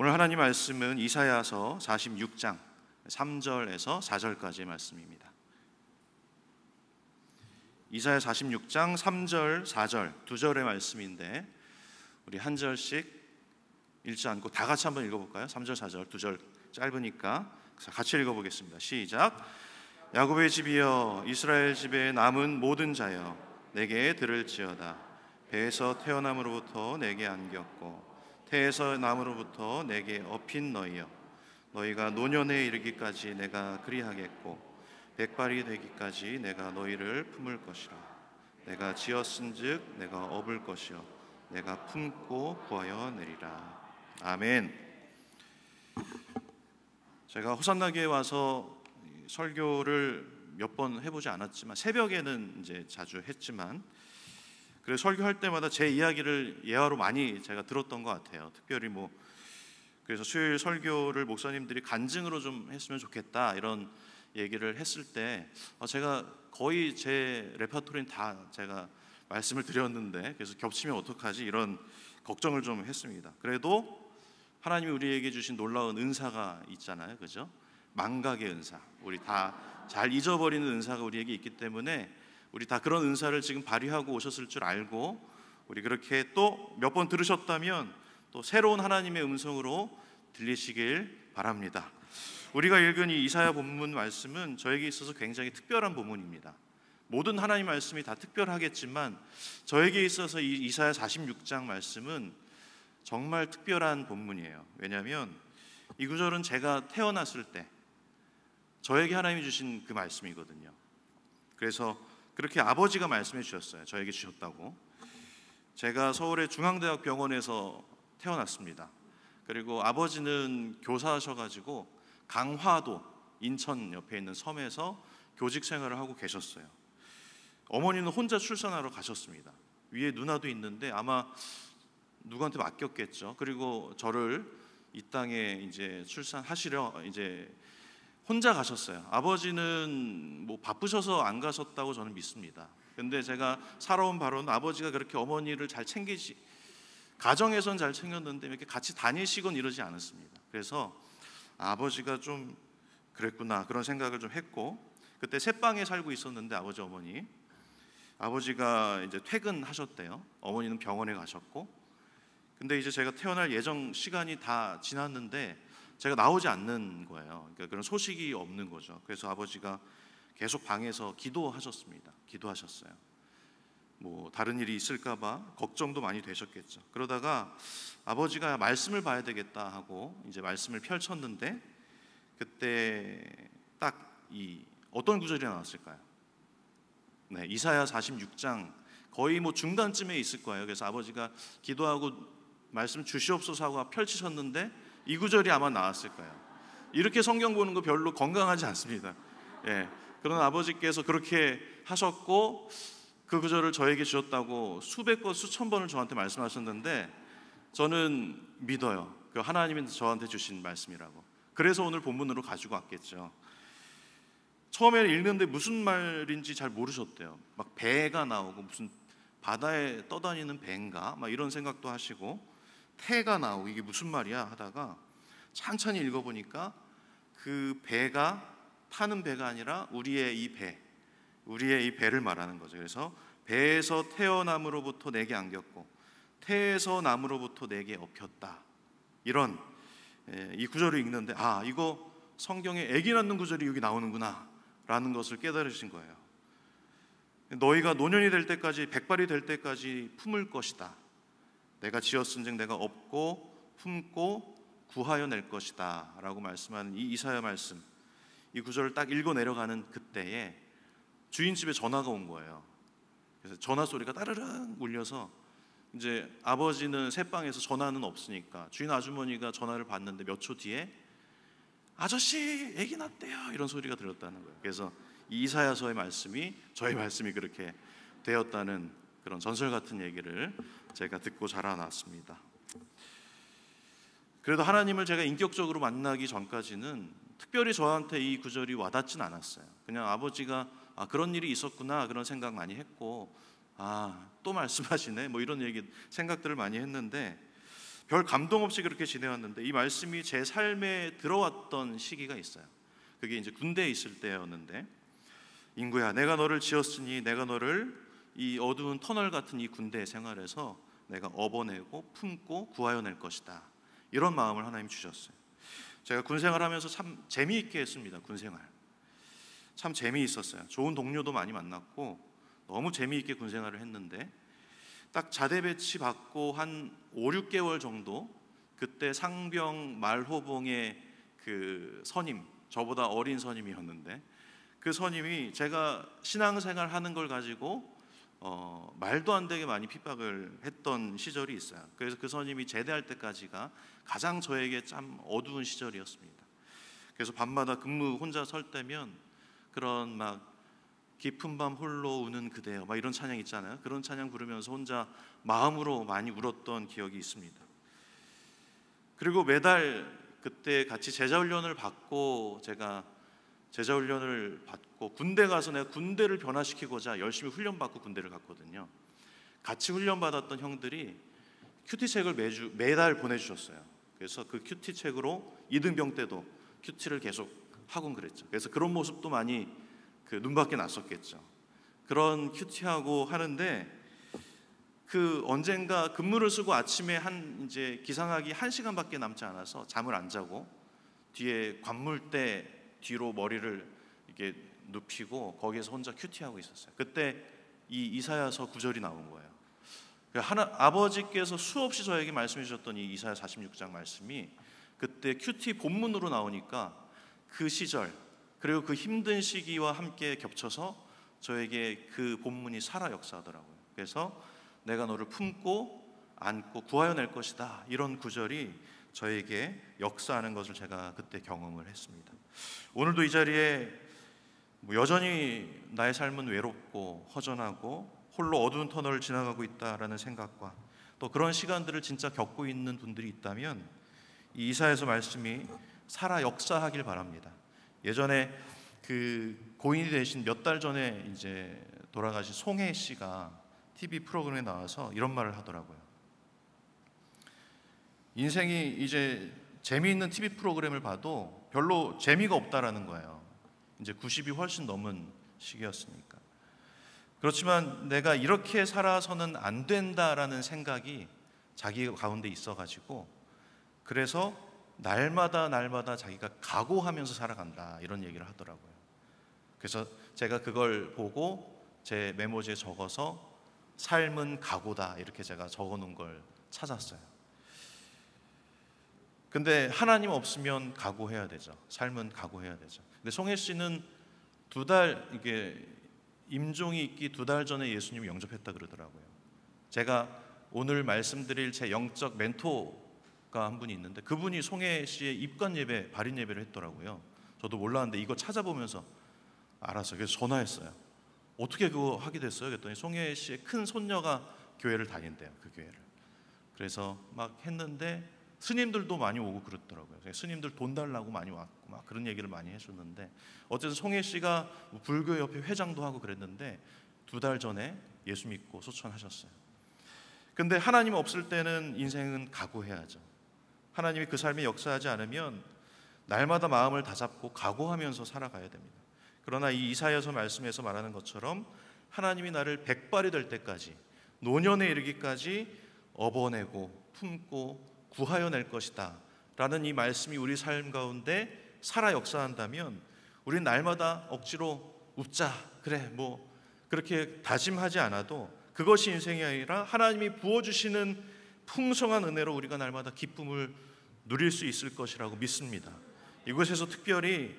오늘 하나님 말씀은 이사야서 46장 3절에서 4절까지의 말씀입니다. 이사야 46장 3절, 4절 두 절의 말씀인데 우리 한 절씩 읽지 않고 다 같이 한번 읽어볼까요? 3절, 4절 두 절 짧으니까 같이 읽어보겠습니다. 시작. 야곱의 집이여, 이스라엘 집에 남은 모든 자여, 내게 들을지어다. 배에서 태어남으로부터 내게 안겼고 태에서 남으로부터 내게 업힌 너희여, 너희가 노년에 이르기까지 내가 그리하겠고 백발이 되기까지 내가 너희를 품을 것이라. 내가 지었은즉 내가 업을 것이요 내가 품고 구하여 내리라. 아멘. 제가 호산나교에 와서 설교를 몇 번 해보지 않았지만 새벽에는 이제 자주 했지만, 그래서 설교할 때마다 제 이야기를 예화로 많이 제가 들었던 것 같아요. 특별히 그래서 수요일 설교를 목사님들이 간증으로 좀 했으면 좋겠다 이런 얘기를 했을 때 제가 거의 제 레퍼토리는 다 제가 말씀을 드렸는데, 그래서 겹치면 어떡하지 이런 걱정을 좀 했습니다. 그래도 하나님이 우리에게 주신 놀라운 은사가 있잖아요, 그죠? 망각의 은사, 우리 다 잘 잊어버리는 은사가 우리에게 있기 때문에 우리 다 그런 은사를 지금 발휘하고 오셨을 줄 알고, 우리 그렇게 또 몇 번 들으셨다면 또 새로운 하나님의 음성으로 들리시길 바랍니다. 우리가 읽은 이 이사야 본문 말씀은 저에게 있어서 굉장히 특별한 본문입니다. 모든 하나님 말씀이 다 특별하겠지만 저에게 있어서 이 이사야 46장 말씀은 정말 특별한 본문이에요. 왜냐하면 이 구절은 제가 태어났을 때 저에게 하나님이 주신 그 말씀이거든요. 그래서 그렇게 아버지가 말씀해 주셨어요. 저에게 주셨다고. 제가 서울의 중앙대학 병원에서 태어났습니다. 그리고 아버지는 교사하셔가지고 강화도, 인천 옆에 있는 섬에서 교직 생활을 하고 계셨어요. 어머니는 혼자 출산하러 가셨습니다. 위에 누나도 있는데 아마 누구한테 맡겼겠죠. 그리고 저를 이 땅에 이제 출산하시려 이제 혼자 가셨어요. 아버지는 바쁘셔서 안 가셨다고 저는 믿습니다. 근데 제가 살아온 바로는 아버지가 그렇게 어머니를 잘 챙기지, 가정에선 잘 챙겼는데 이렇게 같이 다니시곤 이러지 않았습니다. 그래서 아버지가 좀 그랬구나 그런 생각을 좀 했고, 그때 새방에 살고 있었는데 아버지 어머니, 아버지가 이제 퇴근하셨대요. 어머니는 병원에 가셨고, 근데 이제 제가 태어날 예정 시간이 다 지났는데 제가 나오지 않는 거예요. 그러니까 그런 소식이 없는 거죠. 그래서 아버지가 계속 방에서 기도하셨습니다. 기도하셨어요. 다른 일이 있을까봐 걱정도 많이 되셨겠죠. 그러다가 아버지가 말씀을 봐야 되겠다 하고 이제 말씀을 펼쳤는데, 그때 딱 어떤 구절이 나왔을까요? 네, 이사야 46장 거의 중간쯤에 있을 거예요. 그래서 아버지가 기도하고 말씀 주시옵소서 하고 펼치셨는데 이 구절이 아마 나왔을 거예요. 이렇게 성경 보는 거 별로 건강하지 않습니다. 예, 그러나 아버지께서 그렇게 하셨고 그 구절을 저에게 주셨다고 수백 번, 수천 번을 저한테 말씀하셨는데 저는 믿어요. 그 하나님이 저한테 주신 말씀이라고. 그래서 오늘 본문으로 가지고 왔겠죠. 처음에는 읽는데 무슨 말인지 잘 모르셨대요. 막 배가 나오고 무슨 바다에 떠다니는 배인가 막 이런 생각도 하시고, 태가 나오고 이게 무슨 말이야 하다가 천천히 읽어보니까 그 배가 타는 배가 아니라 우리의 이 배를 말하는 거죠. 그래서 배에서 태어남으로부터 내게 안겼고 태에서 남으로부터 내게 업혔다. 이런 이 구절을 읽는데 이거 성경에 아기 낳는 구절이 여기 나오는구나 라는 것을 깨달으신 거예요. 너희가 노년이 될 때까지, 백발이 될 때까지 품을 것이다. 내가 지었은즉 내가 업고 품고 구하여 낼 것이다 라고 말씀하는 이 이사야 말씀, 이 구절을 딱 읽어 내려가는 그때에 주인 집에 전화가 온 거예요. 그래서 전화 소리가 따르릉 울려서 이제 아버지는 새방에서 전화는 없으니까 주인 아주머니가 전화를 받는데 몇 초 뒤에 아저씨 아기 낳았대요 이런 소리가 들렸다는 거예요. 그래서 이 이사야서의 말씀이 저의 말씀이 그렇게 되었다는 그런 전설 같은 얘기를 제가 듣고 자라났습니다. 그래도 하나님을 제가 인격적으로 만나기 전까지는 특별히 저한테 이 구절이 와닿진 않았어요. 그냥 아버지가 그런 일이 있었구나 그런 생각 많이 했고 또 말씀하시네 이런 얘기 생각들을 많이 했는데, 별 감동 없이 그렇게 지내왔는데 이 말씀이 제 삶에 들어왔던 시기가 있어요. 그게 이제 군대에 있을 때였는데, 인구야, 내가 너를 지었으니 내가 너를 이 어두운 터널 같은 이 군대 생활에서 내가 업어내고 품고 구하여낼 것이다. 이런 마음을 하나님 주셨어요. 제가 군 생활하면서 참 재미있게 했습니다. 군 생활 참 재미있었어요. 좋은 동료도 많이 만났고 너무 재미있게 군 생활을 했는데, 딱 자대 배치 받고 한 5, 6개월 정도, 그때 상병 말호봉의 그 선임, 저보다 어린 선임이었는데, 그 선임이 제가 신앙생활 하는 걸 가지고 말도 안 되게 많이 핍박을 했던 시절이 있어요. 그래서 그 선임이 제대할 때까지가 가장 저에게 참 어두운 시절이었습니다. 그래서 밤마다 근무 혼자 설 때면 그런 막 깊은 밤 홀로 우는 그대여 막 이런 찬양 있잖아요. 그런 찬양 부르면서 혼자 마음으로 많이 울었던 기억이 있습니다. 그리고 매달 그때 같이 제자훈련을 받고, 제가 제자훈련을 받고 군대 가서 내가 군대를 변화시키고자 열심히 훈련받고 군대를 갔거든요. 같이 훈련받았던 형들이 큐티책을 매달 보내주셨어요. 그래서 그 큐티책으로 이등병 때도 큐티를 계속 하곤 그랬죠. 그래서 그런 모습도 많이 그 눈밖에 났었겠죠. 그런 큐티하고 하는데, 그 언젠가 근무를 쓰고 아침에 이제 기상하기 1시간밖에 남지 않아서 잠을 안 자고 뒤에 관물대 뒤로 머리를 이렇게 눕히고 거기에서 혼자 큐티하고 있었어요. 그때 이 이사야서 구절이 나온 거예요. 아버지께서 수없이 저에게 말씀해 주셨던 이 이사야 46장 말씀이 그때 큐티 본문으로 나오니까 그 시절, 그리고 그 힘든 시기와 함께 겹쳐서 저에게 그 본문이 살아 역사하더라고요. 그래서 내가 너를 품고 안고 구하여낼 것이다, 이런 구절이 저에게 역사하는 것을 제가 그때 경험을 했습니다. 오늘도 이 자리에 여전히 나의 삶은 외롭고 허전하고 홀로 어두운 터널을 지나가고 있다라는 생각과, 또 그런 시간들을 진짜 겪고 있는 분들이 있다면 이 이사야서 말씀이 살아 역사하길 바랍니다. 예전에 그 고인이 되신 몇 달 전에 이제 돌아가신 송혜 씨가 TV 프로그램에 나와서 이런 말을 하더라고요. 인생이 이제 재미있는 TV 프로그램을 봐도 별로 재미가 없다라는 거예요. 이제 90이 훨씬 넘은 시기였으니까. 그렇지만 내가 이렇게 살아서는 안 된다라는 생각이 자기 가운데 있어가지고, 그래서 날마다 자기가 각오하면서 살아간다, 이런 얘기를 하더라고요. 그래서 제가 그걸 보고 제 메모지에 적어서 삶은 각오다, 이렇게 제가 적어놓은 걸 찾았어요. 근데 하나님 없으면 각오해야 되죠. 삶은 각오해야 되죠. 근데 송혜 씨는 2달, 이게 임종이 있기 2달 전에 예수님 영접했다 그러더라고요. 제가 오늘 말씀드릴 제 영적 멘토가 한 분이 있는데, 그분이 송혜 씨의 입관 예배, 발인 예배를 했더라고요. 저도 몰랐는데 이거 찾아보면서 알았어요. 그래서 전화했어요. 어떻게 그거 하게 됐어요? 그랬더니 송혜 씨의 큰 손녀가 교회를 다닌대요. 그 교회를. 그래서 막 했는데 스님들도 많이 오고 그렇더라고요. 스님들 돈 달라고 많이 왔고 막 그런 얘기를 많이 해줬는데, 어쨌든 송혜 씨가 불교협회 회장도 하고 그랬는데 2달 전에 예수 믿고 소천하셨어요. 근데 하나님 없을 때는 인생은 각오해야죠. 하나님이 그 삶에 역사하지 않으면 날마다 마음을 다잡고 각오하면서 살아가야 됩니다. 그러나 이 이사야서 말씀에서 말하는 것처럼 하나님이 나를 백발이 될 때까지, 노년에 이르기까지 업어내고 품고 구하여낼 것이다 라는 이 말씀이 우리 삶 가운데 살아 역사한다면, 우리는 날마다 억지로 웃자, 그래 뭐 그렇게 다짐하지 않아도 그것이 인생이 아니라 하나님이 부어주시는 풍성한 은혜로 우리가 날마다 기쁨을 누릴 수 있을 것이라고 믿습니다. 이곳에서 특별히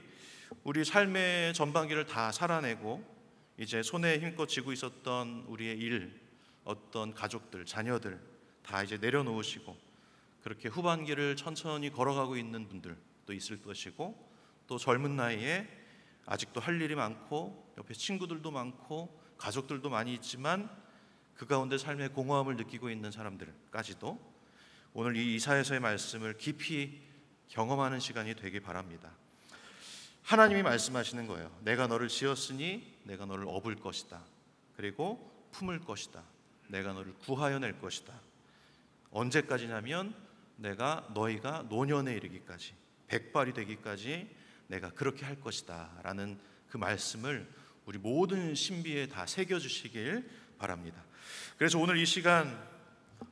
우리 삶의 전반기를 다 살아내고 이제 손에 힘껏 쥐고 있었던 우리의 일, 어떤 가족들, 자녀들 다 이제 내려놓으시고 그렇게 후반기를 천천히 걸어가고 있는 분들도 있을 것이고, 또 젊은 나이에 아직도 할 일이 많고 옆에 친구들도 많고 가족들도 많이 있지만 그 가운데 삶의 공허함을 느끼고 있는 사람들까지도 오늘 이 이사야서의 말씀을 깊이 경험하는 시간이 되길 바랍니다. 하나님이 말씀하시는 거예요. 내가 너를 지었으니 내가 너를 업을 것이다. 그리고 품을 것이다. 내가 너를 구하여낼 것이다. 언제까지냐면 내가 너희가 노년에 이르기까지, 백발이 되기까지 내가 그렇게 할 것이다 라는 그 말씀을 우리 모든 신비에 다 새겨주시길 바랍니다. 그래서 오늘 이 시간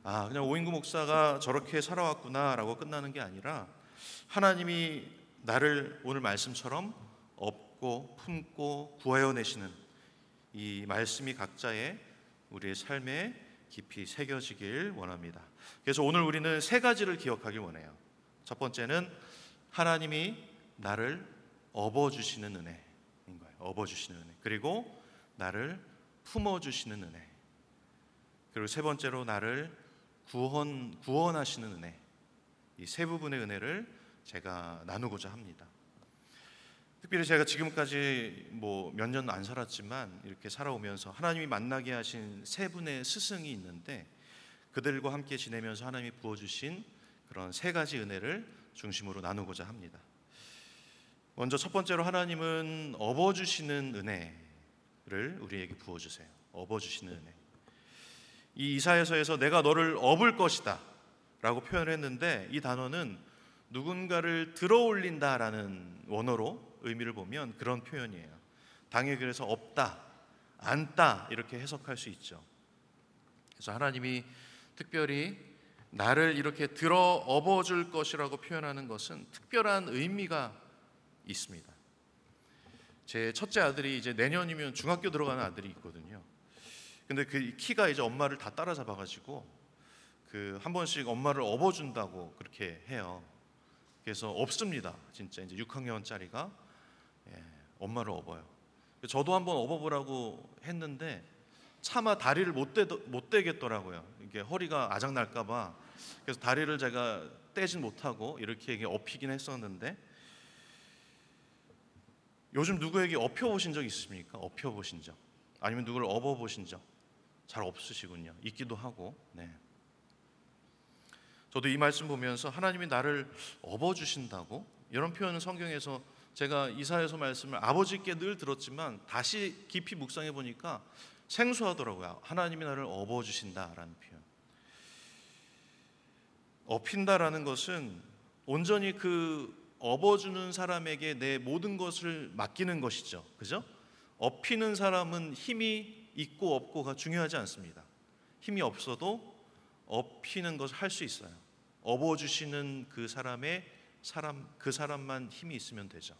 그냥 오인구 목사가 저렇게 살아왔구나 라고 끝나는 게 아니라 하나님이 나를 오늘 말씀처럼 업고 품고 구하여 내시는 이 말씀이 각자의 우리의 삶에 깊이 새겨지길 원합니다. 그래서 오늘 우리는 세 가지를 기억하길 원해요. 첫 번째는 하나님이 나를 업어주시는 은혜인 거예요. 업어주시는 은혜. 그리고 나를 품어주시는 은혜. 그리고 세 번째로 나를 구원하시는 은혜. 이 세 부분의 은혜를 제가 나누고자 합니다. 특별히 제가 지금까지 몇 년 안 살았지만 이렇게 살아오면서 하나님이 만나게 하신 세 분의 스승이 있는데 그들과 함께 지내면서 하나님이 부어주신 그런 세 가지 은혜를 중심으로 나누고자 합니다. 먼저 첫 번째로 하나님은 업어주시는 은혜를 우리에게 부어주세요. 업어주시는 은혜. 이 이사야서에서 내가 너를 업을 것이다 라고 표현을 했는데 이 단어는 누군가를 들어올린다라는 원어로 의미를 보면 그런 표현이에요. 당연히 그래서 업다, 안다 이렇게 해석할 수 있죠. 그래서 하나님이 특별히 나를 이렇게 들어 업어줄 것이라고 표현하는 것은 특별한 의미가 있습니다. 제 첫째 아들이 이제 내년이면 중학교 들어가는 아들이 있거든요. 근데 그 키가 이제 엄마를 다 따라잡아가지고 한 번씩 엄마를 업어준다고 그렇게 해요. 그래서 업습니다. 진짜 이제 6학년짜리가 엄마를 업어요. 저도 한번 업어보라고 했는데 차마 다리를 못 떼겠더라고요. 이게 허리가 아작 날까봐. 그래서 다리를 제가 떼진 못하고 이렇게 업히긴 했었는데 요즘 누구에게 업혀보신 적 있습니까? 업혀보신 적 아니면 누구를 업어보신 적 잘 없으시군요. 있기도 하고. 저도 이 말씀 보면서 하나님이 나를 업어주신다고 이런 표현은 성경에서 제가 이사야서 말씀을 아버지께 늘 들었지만 다시 깊이 묵상해 보니까 생소하더라고요. 하나님이 나를 업어주신다라는 표현. 업힌다라는 것은 온전히 그 업어주는 사람에게 내 모든 것을 맡기는 것이죠. 그죠? 업히는 사람은 힘이 있고 없고가 중요하지 않습니다. 힘이 없어도 업히는 것을 할 수 있어요. 업어주시는 그 사람만 힘이 있으면 되죠.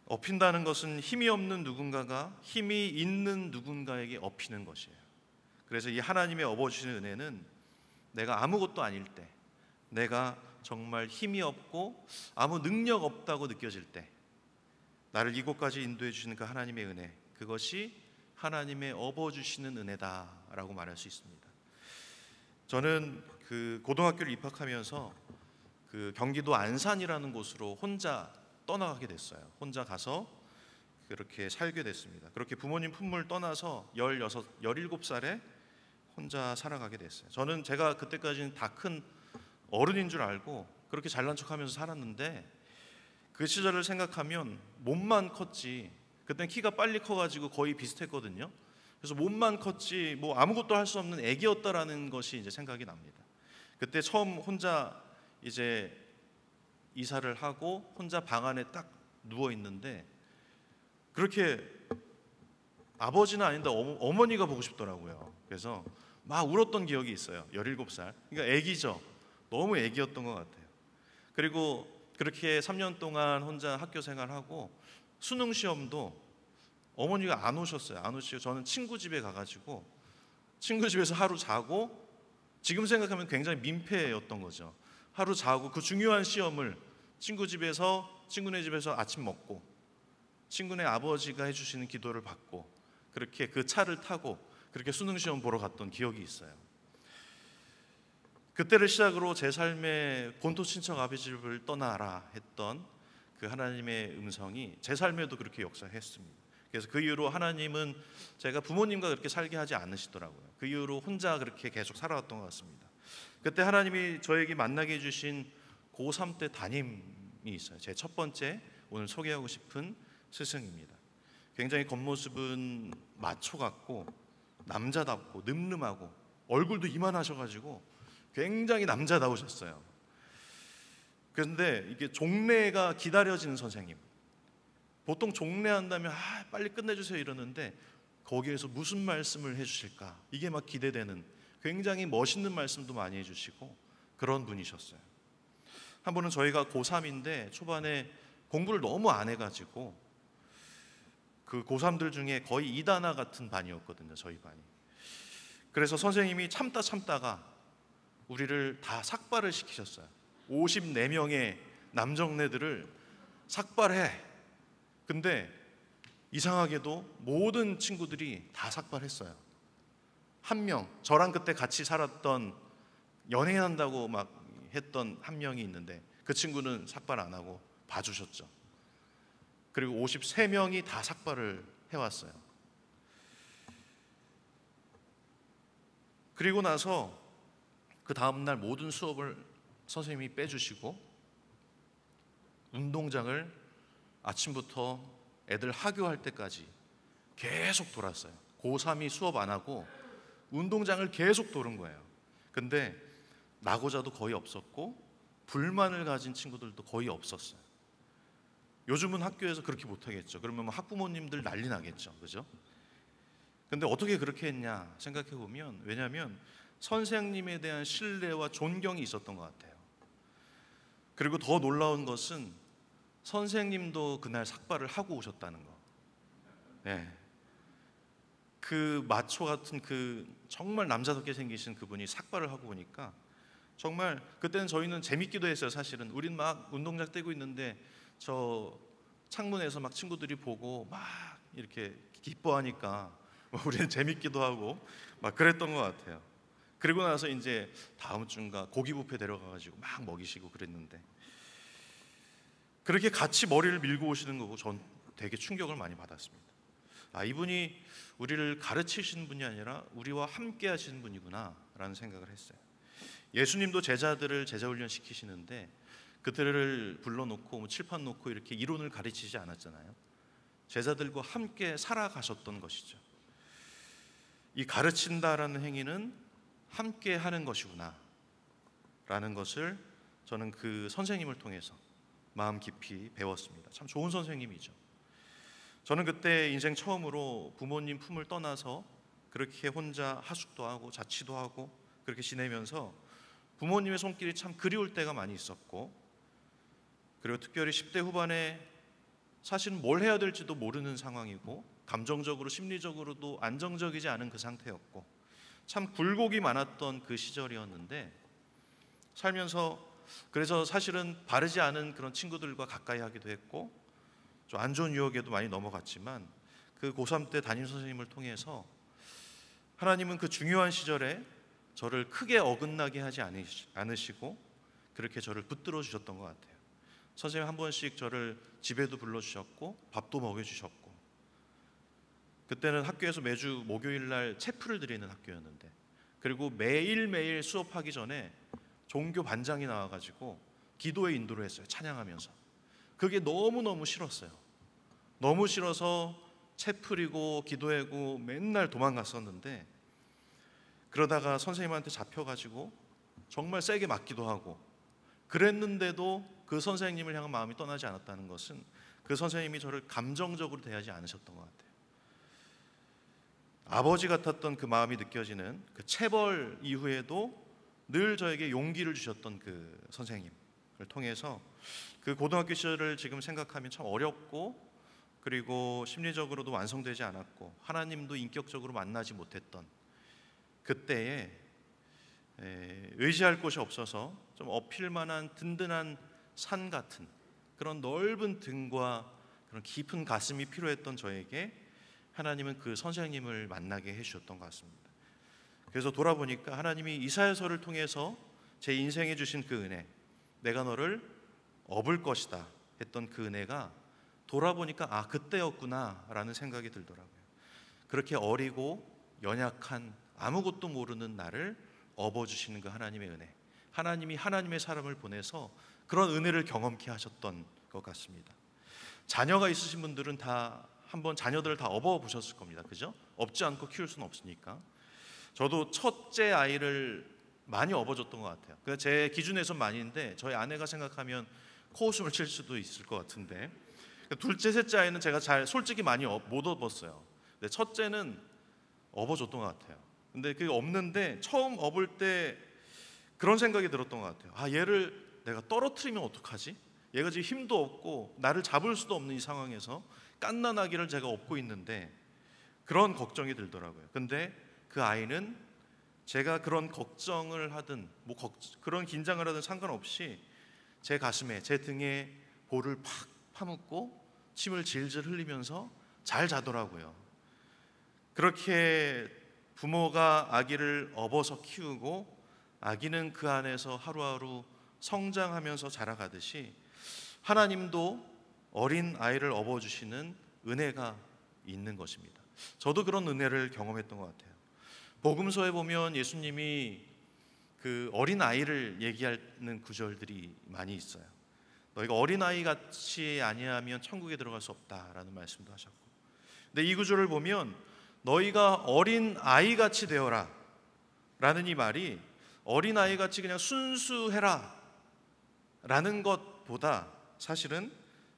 업힌다는 것은 힘이 없는 누군가가 힘이 있는 누군가에게 업히는 것이에요. 그래서 이 하나님의 업어주시는 은혜는 내가 아무것도 아닐 때, 내가 정말 힘이 없고 아무 능력 없다고 느껴질 때 나를 이곳까지 인도해 주시는 그 하나님의 은혜, 그것이 하나님의 업어주시는 은혜다라고 말할 수 있습니다. 저는 고등학교를 입학하면서 경기도 안산이라는 곳으로 혼자 떠나가게 됐어요. 혼자 가서 그렇게 살게 됐습니다. 그렇게 부모님 품을 떠나서 16, 17살에 혼자 살아가게 됐어요. 제가 그때까지는 다 큰 어른인 줄 알고 그렇게 잘난 척하면서 살았는데 그 시절을 생각하면 몸만 컸지, 그때는 키가 빨리 커가지고 거의 비슷했거든요. 그래서 몸만 컸지 아무것도 할 수 없는 애기였다라는 것이 이제 생각이 납니다. 그때 처음 혼자 이제 이사를 하고 혼자 방 안에 딱 누워 있는데 그렇게 아버지는 아닌데 어머니가 보고 싶더라고요. 그래서 막 울었던 기억이 있어요. 17살. 그러니까 애기죠. 너무 애기였던 것 같아요. 그리고 그렇게 3년 동안 혼자 학교 생활하고 수능 시험도 어머니가 안 오셨어요. 안 오시고 저는 친구 집에 가가지고 친구 집에서 하루 자고, 지금 생각하면 굉장히 민폐였던 거죠. 하루 자고 그 중요한 시험을 친구네 집에서 아침 먹고 친구네 아버지가 해주시는 기도를 받고 그렇게 그 차를 타고 그렇게 수능 시험 보러 갔던 기억이 있어요. 그때를 시작으로 제 삶에 본토 친척 아버지 집을 떠나라 했던 그 하나님의 음성이 제 삶에도 그렇게 역사했습니다. 그래서 그 이후로 하나님은 제가 부모님과 그렇게 살게 하지 않으시더라고요. 그 이후로 혼자 그렇게 계속 살아왔던 것 같습니다. 그때 하나님이 저에게 만나게 해주신 고3 때 담임이 있어요. 제 첫 번째 오늘 소개하고 싶은 스승입니다. 굉장히 겉모습은 마초 같고 남자답고 늠름하고 얼굴도 이만하셔가지고 굉장히 남자다우셨어요. 그런데 이게 종례가 기다려지는 선생님, 보통 종례한다면 빨리 끝내주세요 이러는데 거기에서 무슨 말씀을 해주실까, 이게 막 기대되는 굉장히 멋있는 말씀도 많이 해주시고 그런 분이셨어요. 한 번은 저희가 고3인데 초반에 공부를 너무 안 해가지고 그 고3들 중에 거의 이단아 같은 반이었거든요, 저희 반이. 그래서 선생님이 참다가 우리를 다 삭발을 시키셨어요. 54명의 남정네들을 삭발해. 근데 이상하게도 모든 친구들이 다 삭발했어요. 한 명, 저랑 그때 같이 살았던, 연애한다고 막 했던 한 명이 있는데 그 친구는 삭발 안 하고 봐주셨죠. 그리고 53명이 다 삭발을 해왔어요. 그리고 나서 그 다음날 모든 수업을 선생님이 빼주시고 운동장을 아침부터 애들 하교할 때까지 계속 돌았어요. 고3이 수업 안 하고 운동장을 계속 도는 거예요. 근데 낙오자도 거의 없었고 불만을 가진 친구들도 거의 없었어요. 요즘은 학교에서 그렇게 못하겠죠. 그러면 학부모님들 난리 나겠죠, 그죠? 근데 어떻게 그렇게 했냐 생각해 보면, 왜냐하면 선생님에 대한 신뢰와 존경이 있었던 것 같아요. 그리고 더 놀라운 것은 선생님도 그날 삭발을 하고 오셨다는 거. 네. 그 마초 같은 그 정말 남자답게 생기신 그분이 삭발을 하고 오니까 정말 그때는 저희는 재밌기도 했어요. 사실은 우린 막 운동장 뛰고 있는데 저 창문에서 막 친구들이 보고 막 이렇게 기뻐하니까 우리는 재밌기도 하고 막 그랬던 것 같아요. 그리고 나서 이제 다음 주인가 고기 뷔페 데려가가지고 막 먹이시고 그랬는데, 그렇게 같이 머리를 밀고 오시는 거고 전 되게 충격을 많이 받았습니다. 이분이 우리를 가르치시는 분이 아니라 우리와 함께 하시는 분이구나 라는 생각을 했어요. 예수님도 제자들을 제자훈련 시키시는데 그들을 불러놓고 칠판 놓고 이렇게 이론을 가르치지 않았잖아요. 제자들과 함께 살아가셨던 것이죠. 이 가르친다라는 행위는 함께 하는 것이구나 라는 것을 저는 그 선생님을 통해서 마음 깊이 배웠습니다. 참 좋은 선생님이죠. 저는 그때 인생 처음으로 부모님 품을 떠나서 그렇게 혼자 하숙도 하고 자취도 하고 그렇게 지내면서 부모님의 손길이 참 그리울 때가 많이 있었고, 그리고 특별히 10대 후반에 사실은 뭘 해야 될지도 모르는 상황이고 감정적으로 심리적으로도 안정적이지 않은 그 상태였고 참 굴곡이 많았던 그 시절이었는데, 살면서 그래서 사실은 바르지 않은 그런 친구들과 가까이 하기도 했고 좀 안 좋은 유혹에도 많이 넘어갔지만, 그 고3 때 담임 선생님을 통해서 하나님은 그 중요한 시절에 저를 크게 어긋나게 하지 않으시고 그렇게 저를 붙들어 주셨던 것 같아요. 선생님 한 번씩 저를 집에도 불러주셨고 밥도 먹여주셨고, 그때는 학교에서 매주 목요일 날 체프를 드리는 학교였는데, 그리고 매일매일 수업하기 전에 종교 반장이 나와가지고 기도에 인도를 했어요. 찬양하면서. 그게 너무너무 싫었어요. 너무 싫어서 체프리고 기도하고 맨날 도망갔었는데, 그러다가 선생님한테 잡혀가지고 정말 세게 맞기도 하고 그랬는데도 그 선생님을 향한 마음이 떠나지 않았다는 것은 그 선생님이 저를 감정적으로 대하지 않으셨던 것 같아요. 아버지 같았던 그 마음이 느껴지는 그 체벌 이후에도 늘 저에게 용기를 주셨던 그 선생님을 통해서 그 고등학교 시절을 지금 생각하면 참 어렵고, 그리고 심리적으로도 완성되지 않았고 하나님도 인격적으로 만나지 못했던 그때에 의지할 곳이 없어서 좀 업힐 만한 든든한 산 같은 그런 넓은 등과 그런 깊은 가슴이 필요했던 저에게 하나님은 그 선생님을 만나게 해주셨던 것 같습니다. 그래서 돌아보니까 하나님이 이사야서를 통해서 제 인생에 주신 그 은혜, 내가 너를 업을 것이다 했던 그 은혜가 돌아보니까 그때였구나 라는 생각이 들더라고요. 그렇게 어리고 연약한 아무것도 모르는 나를 업어주시는 그 하나님의 은혜, 하나님이 하나님의 사람을 보내서 그런 은혜를 경험케 하셨던 것 같습니다. 자녀가 있으신 분들은 다 한번 자녀들을 다 업어보셨을 겁니다. 그죠? 업지 않고 키울 수는 없으니까. 저도 첫째 아이를 많이 업어줬던 것 같아요. 그냥 제 기준에서 많이인데 저희 아내가 생각하면 코웃음을 칠 수도 있을 것 같은데, 둘째, 셋째 아이는 제가 잘 솔직히 많이 못 업었어요. 근데 첫째는 업어줬던 것 같아요. 근데 그게 없는데 처음 업을 때 그런 생각이 들었던 것 같아요. 아, 얘를 내가 떨어뜨리면 어떡하지? 얘가 지금 힘도 없고 나를 잡을 수도 없는 이 상황에서 갓난아기를 제가 업고 있는데, 그런 걱정이 들더라고요. 근데 그 아이는 제가 그런 걱정을 하든 그런 긴장을 하든 상관없이 제 가슴에, 제 등에 볼을 팍 파묻고 침을 질질 흘리면서 잘 자더라고요. 그렇게 부모가 아기를 업어서 키우고 아기는 그 안에서 하루하루 성장하면서 자라가듯이 하나님도 어린 아이를 업어주시는 은혜가 있는 것입니다. 저도 그런 은혜를 경험했던 것 같아요. 복음서에 보면 예수님이 그 어린 아이를 얘기하는 구절들이 많이 있어요. 너희가 어린 아이 같이 아니하면 천국에 들어갈 수 없다라는 말씀도 하셨고, 근데 이 구절을 보면 너희가 어린 아이 같이 되어라 라는 이 말이 어린 아이 같이 그냥 순수해라 라는 것보다 사실은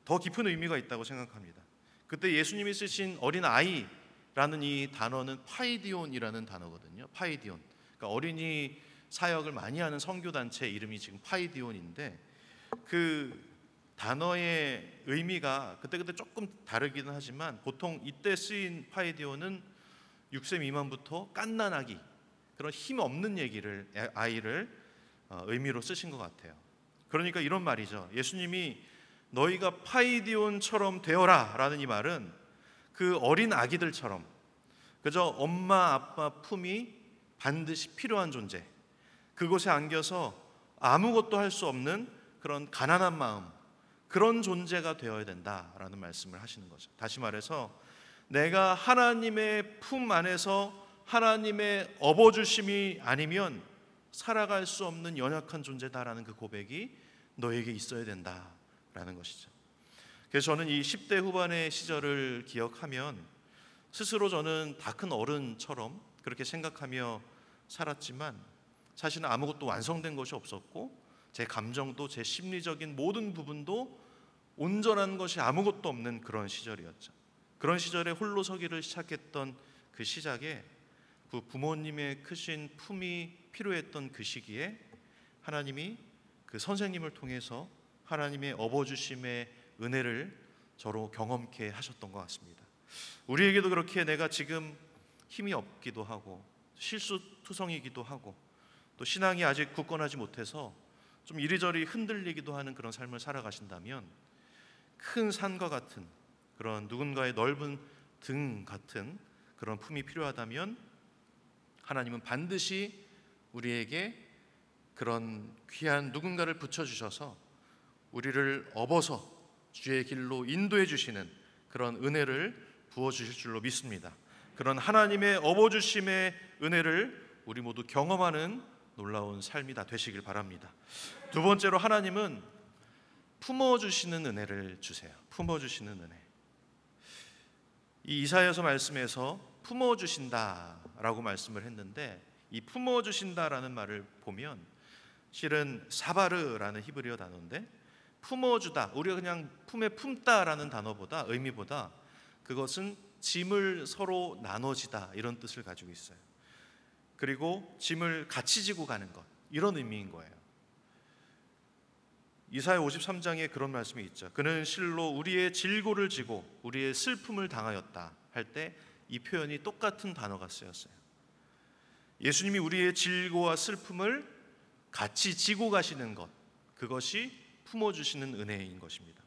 더 깊은 의미가 있다고 생각합니다. 그때 예수님이 쓰신 어린 아이라는 이 단어는 파이디온이라는 단어거든요. 파이디온. 그러니까 어린이 사역을 많이 하는 선교단체 이름이 지금 파이디온인데, 그 단어의 의미가 그때그때 조금 다르기는 하지만 보통 이때 쓰인 파이디온은 6세 미만부터 갓난아기, 그런 힘 없는 아이를 의미로 쓰신 것 같아요. 그러니까 이런 말이죠. 예수님이 너희가 파이디온처럼 되어라 라는 이 말은 그 어린 아기들처럼 그저 엄마 아빠 품이 반드시 필요한 존재, 그곳에 안겨서 아무것도 할 수 없는 그런 가난한 마음, 그런 존재가 되어야 된다라는 말씀을 하시는 거죠. 다시 말해서 내가 하나님의 품 안에서 하나님의 업어주심이 아니면 살아갈 수 없는 연약한 존재다라는 그 고백이 너에게 있어야 된다라는 것이죠. 그래서 저는 이 10대 후반의 시절을 기억하면 스스로 저는 다 큰 어른처럼 그렇게 생각하며 살았지만 사실은 아무것도 완성된 것이 없었고 제 감정도 제 심리적인 모든 부분도 온전한 것이 아무것도 없는 그런 시절이었죠. 그런 시절에 홀로 서기를 시작했던 그 시작에 그 부모님의 크신 품이 필요했던 그 시기에 하나님이 그 선생님을 통해서 하나님의 업어주심의 은혜를 저로 경험케 하셨던 것 같습니다. 우리에게도 그렇게 내가 지금 힘이 없기도 하고 실수투성이기도 하고 또 신앙이 아직 굳건하지 못해서 좀 이리저리 흔들리기도 하는 그런 삶을 살아가신다면, 큰 산과 같은 그런 누군가의 넓은 등 같은 그런 품이 필요하다면 하나님은 반드시 우리에게 그런 귀한 누군가를 붙여주셔서 우리를 업어서 주의 길로 인도해 주시는 그런 은혜를 부어주실 줄로 믿습니다. 그런 하나님의 업어주심의 은혜를 우리 모두 경험하는 놀라운 삶이 다 되시길 바랍니다. 두 번째로 하나님은 품어주시는 은혜를 주세요. 품어주시는 은혜. 이 이사야서 말씀에서 품어주신다라고 말씀을 했는데, 이 품어주신다라는 말을 보면 실은 사바르라는 히브리어 단어인데, 품어주다, 우리가 그냥 품에 품다라는 단어보다 의미보다 그것은 짐을 서로 나눠지다 이런 뜻을 가지고 있어요. 그리고 짐을 같이 지고 가는 것, 이런 의미인 거예요. 이사야 53장에 그런 말씀이 있죠. 그는 실로 우리의 질고를 지고 우리의 슬픔을 당하였다 할 때 이 표현이 똑같은 단어가 쓰였어요. 예수님이 우리의 질고와 슬픔을 같이 지고 가시는 것, 그것이 품어주시는 은혜인 것입니다.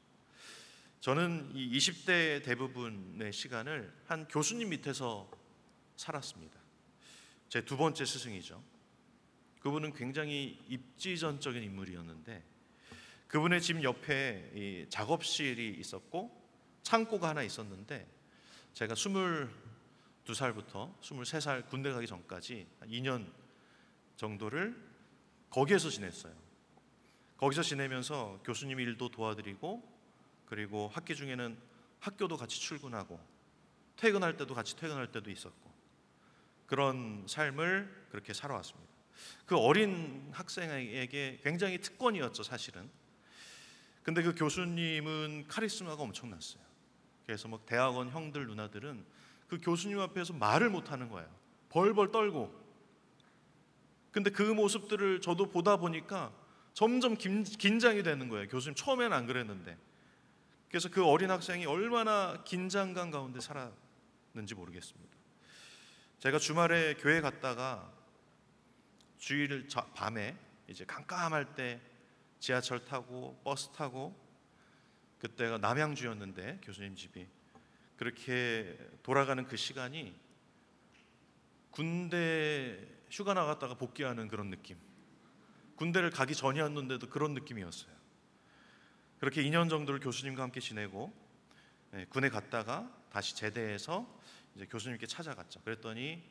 저는 이 20대 대부분의 시간을 한 교수님 밑에서 살았습니다. 제 두 번째 스승이죠. 그분은 굉장히 입지전적인 인물이었는데, 그분의 집 옆에 이 작업실이 있었고 창고가 하나 있었는데, 제가 22살부터 23살 군대 가기 전까지 한 2년 정도를 거기에서 지냈어요. 거기서 지내면서 교수님 일도 도와드리고, 그리고 학기 중에는 학교도 같이 출근하고 퇴근할 때도 같이 퇴근할 때도 있었고, 그런 삶을 그렇게 살아왔습니다. 그 어린 학생에게 굉장히 특권이었죠, 사실은. 근데 그 교수님은 카리스마가 엄청났어요. 그래서 뭐 대학원 형들 누나들은 그 교수님 앞에서 말을 못하는 거예요. 벌벌 떨고. 근데 그 모습들을 저도 보다 보니까 점점 긴장이 되는 거예요. 교수님 처음에는 안 그랬는데. 그래서 그 어린 학생이 얼마나 긴장감 가운데 살았는지 모르겠습니다. 제가 주말에 교회 갔다가 주일 밤에 이제 깜깜할 때 지하철 타고 버스 타고, 그때가 남양주였는데 교수님 집이, 그렇게 돌아가는 그 시간이 군대 휴가 나갔다가 복귀하는 그런 느낌, 군대를 가기 전이었는데도 그런 느낌이었어요. 그렇게 2년 정도를 교수님과 함께 지내고 군에 갔다가 다시 제대해서 이제 교수님께 찾아갔죠. 그랬더니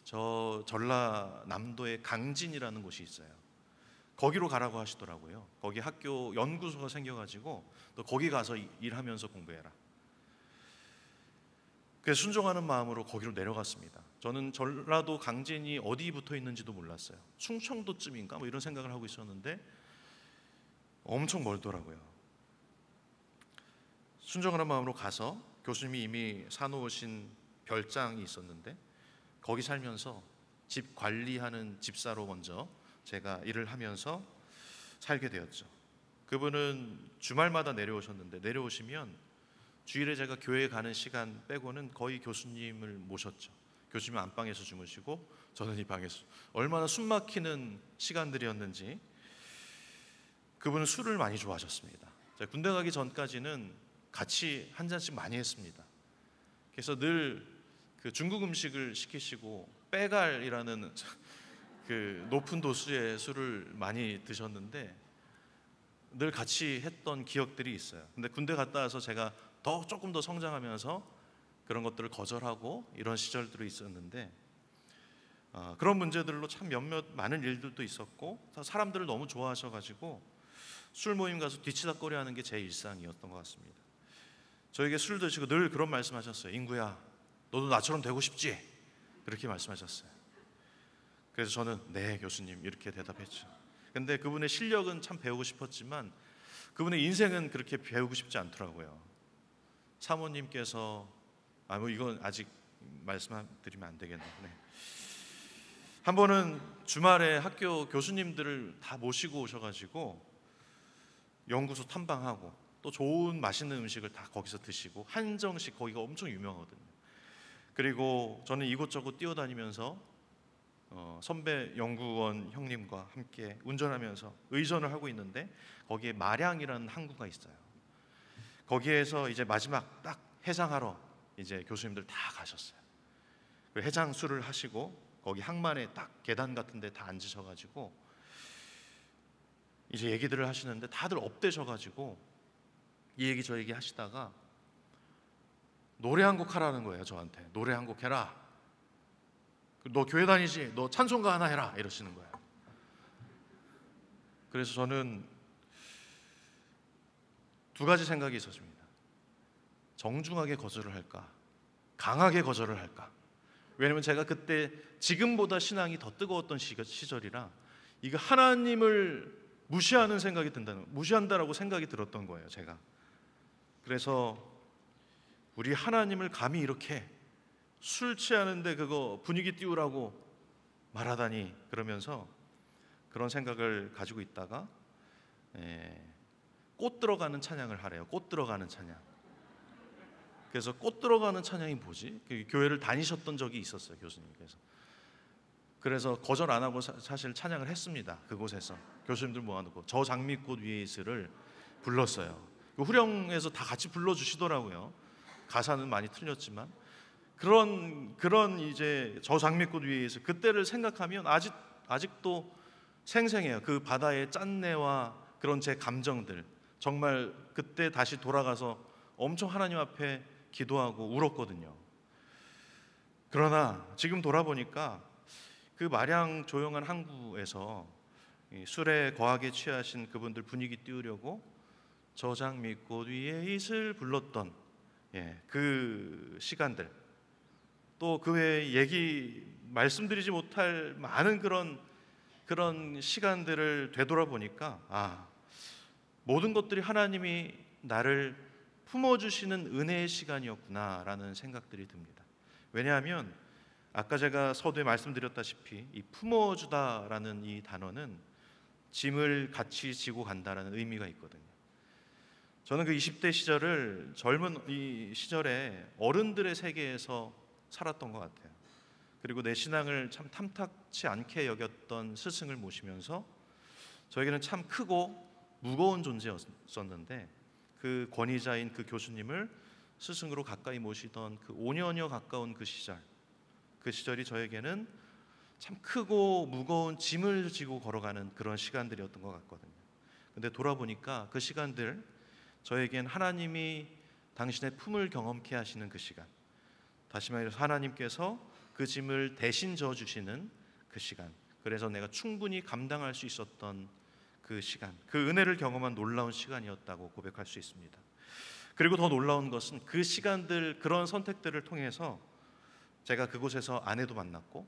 저 전라남도의 강진이라는 곳이 있어요. 거기로 가라고 하시더라고요. 거기 학교 연구소가 생겨가지고 또 거기 가서 일하면서 공부해라. 그래서 순종하는 마음으로 거기로 내려갔습니다. 저는 전라도 강진이 어디 붙어 있는지도 몰랐어요. 충청도쯤인가 뭐 이런 생각을 하고 있었는데 엄청 멀더라고요. 순종하는 마음으로 가서 교수님이 이미 사놓으신 별장이 있었는데 거기 살면서 집 관리하는 집사로 먼저 제가 일을 하면서 살게 되었죠. 그분은 주말마다 내려오셨는데 내려오시면 주일에 제가 교회에 가는 시간 빼고는 거의 교수님을 모셨죠. 교수님은 안방에서 주무시고 저는 이 방에서. 얼마나 숨막히는 시간들이었는지. 그분은 술을 많이 좋아하셨습니다. 제가 군대 가기 전까지는 같이 한 잔씩 많이 했습니다. 그래서 늘 그 중국 음식을 시키시고 빼갈이라는 그 높은 도수의 술을 많이 드셨는데 늘 같이 했던 기억들이 있어요. 근데 군대 갔다 와서 제가 조금 더 성장하면서 그런 것들을 거절하고 이런 시절들이 있었는데 그런 문제들로 참 몇몇 많은 일들도 있었고 사람들을 너무 좋아하셔가지고 술 모임 가서 뒤치다꺼리 하는 게 제 일상이었던 것 같습니다. 저에게 술 드시고 늘 그런 말씀하셨어요. 인구야, 너도 나처럼 되고 싶지? 그렇게 말씀하셨어요. 그래서 저는 네 교수님 이렇게 대답했죠. 근데 그분의 실력은 참 배우고 싶었지만 그분의 인생은 그렇게 배우고 싶지 않더라고요. 사모님께서 뭐 이건 아직 말씀드리면 안 되겠네요. 네. 한 번은 주말에 학교 교수님들을 다 모시고 오셔가지고 연구소 탐방하고 또 좋은 맛있는 음식을 다 거기서 드시고, 한정식 거기가 엄청 유명하거든요. 그리고 저는 이곳저곳 뛰어다니면서 선배 연구원 형님과 함께 운전하면서 의전을 하고 있는데 거기에 마량이라는 항구가 있어요. 거기에서 이제 마지막 딱 해장하러 이제 교수님들 다 가셨어요. 해장술을 하시고 거기 항만에 딱 계단 같은 데 다 앉으셔가지고 이제 얘기들을 하시는데 다들 업되셔가지고 이 얘기 저 얘기 하시다가 노래 한 곡 하라는 거예요. 저한테 노래 한 곡 해라. 너 교회 다니지? 너 찬송가 하나 해라. 이러시는 거예요. 그래서 저는 두 가지 생각이 있었습니다. 정중하게 거절을 할까? 강하게 거절을 할까? 왜냐면 제가 그때 지금보다 신앙이 더 뜨거웠던 시절이라 이거 하나님을 무시한다라고 생각이 들었던 거예요, 제가. 그래서 우리 하나님을 감히 이렇게 술 취하는데 그거 분위기 띄우라고 말하다니, 그러면서 그런 생각을 가지고 있다가 꽃 들어가는 찬양을 하래요. 꽃 들어가는 찬양. 그래서 꽃 들어가는 찬양이 뭐지? 교회를 다니셨던 적이 있었어요, 교수님께서. 그래서 거절 안 하고 사실 찬양을 했습니다. 그곳에서 교수님들 모아놓고 저 장미꽃 위에 있을을 불렀어요. 후령에서 다 같이 불러주시더라고요. 가사는 많이 틀렸지만 그런 이제 저 장미꽃 위에 있을 그때를 생각하면 아직도 생생해요. 그 바다의 짠내와 그런 제 감정들. 정말 그때 다시 돌아가서 엄청 하나님 앞에 기도하고 울었거든요. 그러나 지금 돌아보니까 그 마량 조용한 항구에서 술에 거하게 취하신 그분들 분위기 띄우려고 저 장미꽃 위에 있을 불렀던 그 시간들, 또 그 외에 말씀드리지 못할 많은 그런 시간들을 되돌아보니까 모든 것들이 하나님이 나를 품어주시는 은혜의 시간이었구나라는 생각들이 듭니다. 왜냐하면 아까 제가 서두에 말씀드렸다시피 이 품어주다라는 이 단어는 짐을 같이 지고 간다라는 의미가 있거든요. 저는 그 20대 시절을 젊은 이 시절에 어른들의 세계에서 살았던 것 같아요. 그리고 내 신앙을 참 탐탁치 않게 여겼던 스승을 모시면서 저에게는 참 크고 무거운 존재였었는데 그 권위자인 그 교수님을 스승으로 가까이 모시던 그 5년여 가까운 그 시절이 저에게는 참 크고 무거운 짐을 지고 걸어가는 그런 시간들이었던 것 같거든요. 근데 돌아보니까 그 시간들, 저에겐 하나님이 당신의 품을 경험케 하시는 그 시간, 다시 말해서 하나님께서 그 짐을 대신 져주시는 그 시간, 그래서 내가 충분히 감당할 수 있었던 그 시간, 그 은혜를 경험한 놀라운 시간이었다고 고백할 수 있습니다. 그리고 더 놀라운 것은 그 시간들, 그런 선택들을 통해서 제가 그곳에서 아내도 만났고,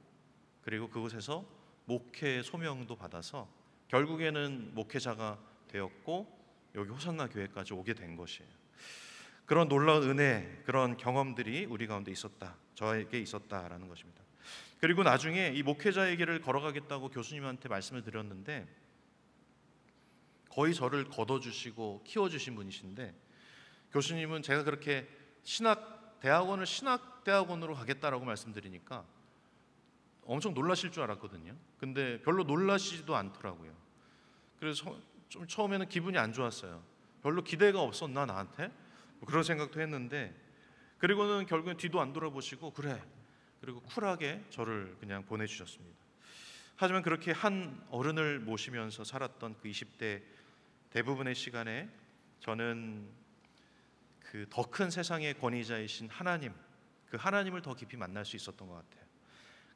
그리고 그곳에서 목회 소명도 받아서 결국에는 목회자가 되었고 여기 호산나 교회까지 오게 된 것이에요. 그런 놀라운 은혜, 그런 경험들이 우리 가운데 있었다, 저에게 있었다라는 것입니다. 그리고 나중에 이 목회자의 길을 걸어가겠다고 교수님한테 말씀을 드렸는데 거의 저를 걷어주시고 키워주신 분이신데, 교수님은 제가 그렇게 대학원을 신학대학원으로 가겠다라고 말씀드리니까 엄청 놀라실 줄 알았거든요. 근데 별로 놀라시지도 않더라고요. 그래서 좀 처음에는 기분이 안 좋았어요. 별로 기대가 없었나 나한테? 뭐 그런 생각도 했는데, 그리고는 결국엔 뒤도 안 돌아보시고 그래, 그리고 쿨하게 저를 그냥 보내주셨습니다. 하지만 그렇게 한 어른을 모시면서 살았던 그 20대 대부분의 시간에 저는 그 더 큰 세상의 권위자이신 하나님, 그 하나님을 더 깊이 만날 수 있었던 것 같아요.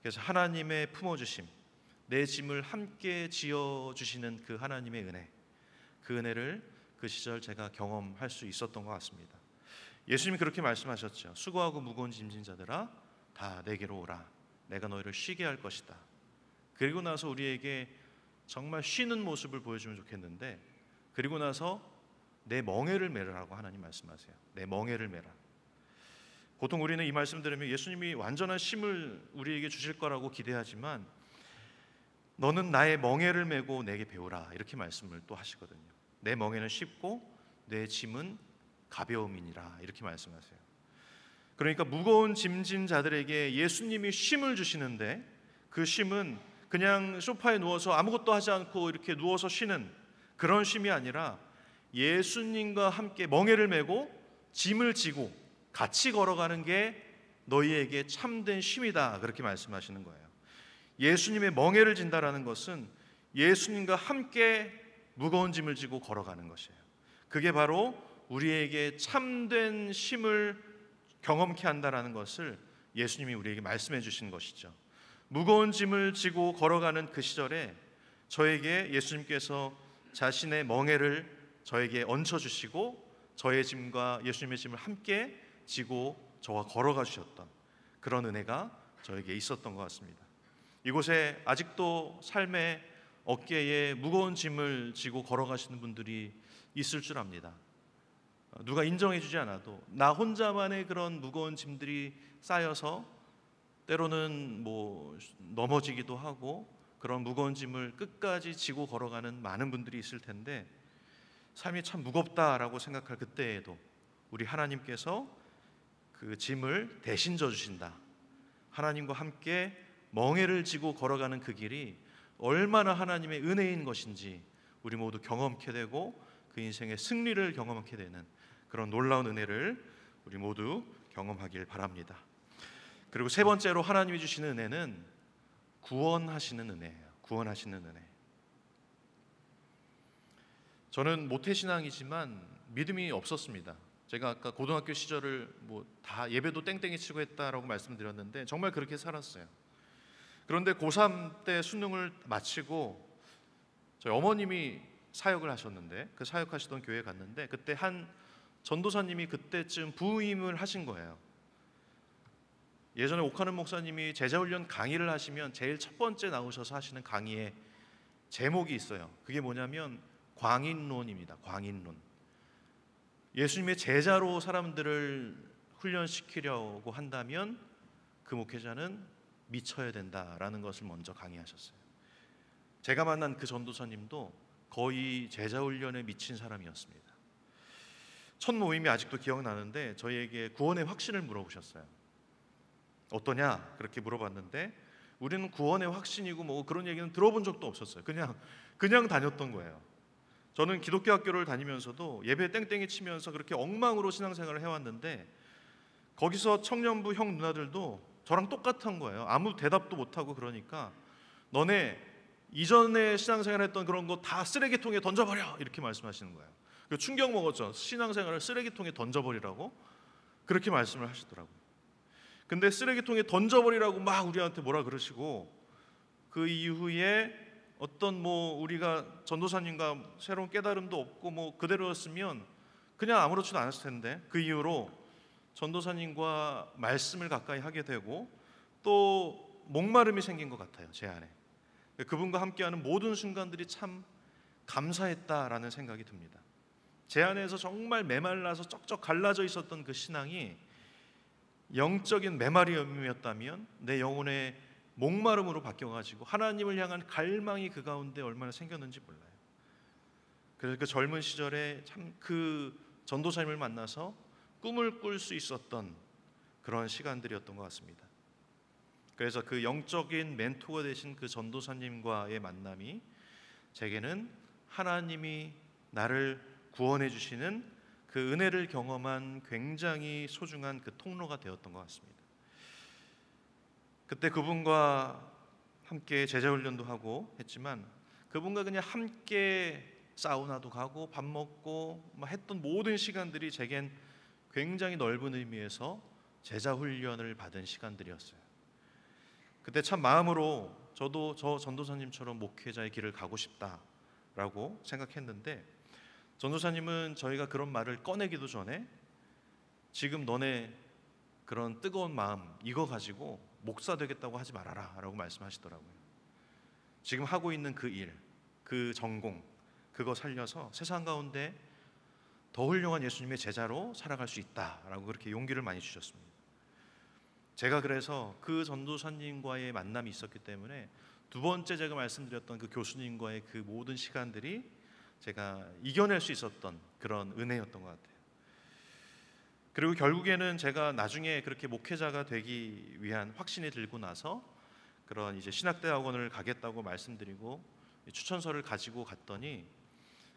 그래서 하나님의 품어주심, 내 짐을 함께 지어주시는 그 하나님의 은혜, 그 은혜를 그 시절 제가 경험할 수 있었던 것 같습니다. 예수님이 그렇게 말씀하셨죠. 수고하고 무거운 짐진 자들아 다 내게로 오라, 내가 너희를 쉬게 할 것이다. 그리고 나서 우리에게 정말 쉬는 모습을 보여주면 좋겠는데, 그리고 나서 내 멍에를 메라라고 하나님 말씀하세요. 내 멍에를 메라. 보통 우리는 이 말씀 들으면 예수님이 완전한 쉼을 우리에게 주실 거라고 기대하지만, 너는 나의 멍에를 메고 내게 배우라, 이렇게 말씀을 또 하시거든요. 내 멍에는 쉽고 내 짐은 가벼움이니라, 이렇게 말씀하세요. 그러니까 무거운 짐진 자들에게 예수님이 쉼을 주시는데, 그 쉼은 그냥 소파에 누워서 아무것도 하지 않고 이렇게 누워서 쉬는 그런 쉼이 아니라 예수님과 함께 멍에를 메고 짐을 지고 같이 걸어가는 게 너희에게 참된 쉼이다, 그렇게 말씀하시는 거예요. 예수님의 멍에를 진다라는 것은 예수님과 함께 무거운 짐을 지고 걸어가는 것이에요. 그게 바로 우리에게 참된 쉼을 경험케 한다라는 것을 예수님이 우리에게 말씀해 주신 것이죠. 무거운 짐을 지고 걸어가는 그 시절에 저에게 예수님께서 자신의 멍에를 저에게 얹혀주시고 저의 짐과 예수님의 짐을 함께 지고 저와 걸어가 주셨던 그런 은혜가 저에게 있었던 것 같습니다. 이곳에 아직도 삶의 어깨에 무거운 짐을 지고 걸어가시는 분들이 있을 줄 압니다. 누가 인정해 주지 않아도 나 혼자만의 그런 무거운 짐들이 쌓여서 때로는 넘어지기도 하고 그런 무거운 짐을 끝까지 지고 걸어가는 많은 분들이 있을 텐데, 삶이 참 무겁다라고 생각할 그때에도 우리 하나님께서 그 짐을 대신 져주신다, 하나님과 함께 멍에를 지고 걸어가는 그 길이 얼마나 하나님의 은혜인 것인지 우리 모두 경험케 되고 그 인생의 승리를 경험하게 되는 그런 놀라운 은혜를 우리 모두 경험하길 바랍니다. 그리고 세 번째로 하나님이 주시는 은혜는 구원하시는 은혜예요. 구원하시는 은혜. 저는 모태신앙이지만 믿음이 없었습니다. 제가 아까 고등학교 시절을 다 예배도 땡땡이 치고 했다라고 말씀드렸는데 정말 그렇게 살았어요. 그런데 고3 때 수능을 마치고 저희 어머님이 사역을 하셨는데, 그 사역하시던 교회에 갔는데 그때 한 전도사님이 그때쯤 부임을 하신 거예요. 예전에 옥하는 목사님이 제자훈련 강의를 하시면 제일 첫 번째 나오셔서 하시는 강의에 제목이 있어요. 그게 뭐냐면 광인론입니다. 광인론. 예수님의 제자로 사람들을 훈련시키려고 한다면 그 목회자는 미쳐야 된다라는 것을 먼저 강의하셨어요. 제가 만난 그 전도사님도 거의 제자훈련에 미친 사람이었습니다. 첫 모임이 아직도 기억나는데 저희에게 구원의 확신을 물어보셨어요. 어떠냐? 그렇게 물어봤는데 우리는 구원의 확신이고 뭐 그런 얘기는 들어본 적도 없었어요. 그냥 다녔던 거예요. 저는 기독교 학교를 다니면서도 예배 땡땡이 치면서 그렇게 엉망으로 신앙생활을 해왔는데 거기서 청년부 형 누나들도 저랑 똑같은 거예요. 아무 대답도 못하고 그러니까 너네 이전에 신앙생활 했던 그런 거 다 쓰레기통에 던져버려 이렇게 말씀하시는 거예요. 충격 먹었죠. 신앙생활을 쓰레기통에 던져버리라고 그렇게 말씀을 하시더라고요. 근데 쓰레기통에 던져버리라고 막 우리한테 뭐라 그러시고 그 이후에 어떤 뭐 우리가 전도사님과 새로운 깨달음도 없고 뭐 그대로였으면 그냥 아무렇지도 않았을 텐데 그 이후로 전도사님과 말씀을 가까이 하게 되고 또 목마름이 생긴 것 같아요. 제 안에 그분과 함께하는 모든 순간들이 참 감사했다라는 생각이 듭니다. 제 안에서 정말 메말라서 쩍쩍 갈라져 있었던 그 신앙이 영적인 메마름이었다면 내 영혼의 목마름으로 바뀌어가지고 하나님을 향한 갈망이 그 가운데 얼마나 생겼는지 몰라요. 그래서 그 젊은 시절에 참 그 전도사님을 만나서 꿈을 꿀 수 있었던 그런 시간들이었던 것 같습니다. 그래서 그 영적인 멘토가 되신 그 전도사님과의 만남이 제게는 하나님이 나를 구원해 주시는 그 은혜를 경험한 굉장히 소중한 그 통로가 되었던 것 같습니다. 그때 그분과 함께 제자훈련도 하고 했지만 그분과 그냥 함께 사우나도 가고 밥 먹고 했던 모든 시간들이 제겐 굉장히 넓은 의미에서 제자훈련을 받은 시간들이었어요. 그때 참 마음으로 저도 저 전도사님처럼 목회자의 길을 가고 싶다라고 생각했는데 전도사님은 저희가 그런 말을 꺼내기도 전에 지금 너네 그런 뜨거운 마음 이거 가지고 목사 되겠다고 하지 말아라 라고 말씀하시더라고요. 지금 하고 있는 그 일, 그 전공 그거 살려서 세상 가운데 더 훌륭한 예수님의 제자로 살아갈 수 있다라고 그렇게 용기를 많이 주셨습니다. 제가 그래서 그 전도사님과의 만남이 있었기 때문에 두 번째 제가 말씀드렸던 그 교수님과의 그 모든 시간들이 제가 이겨낼 수 있었던 그런 은혜였던 것 같아요. 그리고 결국에는 제가 나중에 그렇게 목회자가 되기 위한 확신이 들고 나서 그런 이제 신학대학원을 가겠다고 말씀드리고 추천서를 가지고 갔더니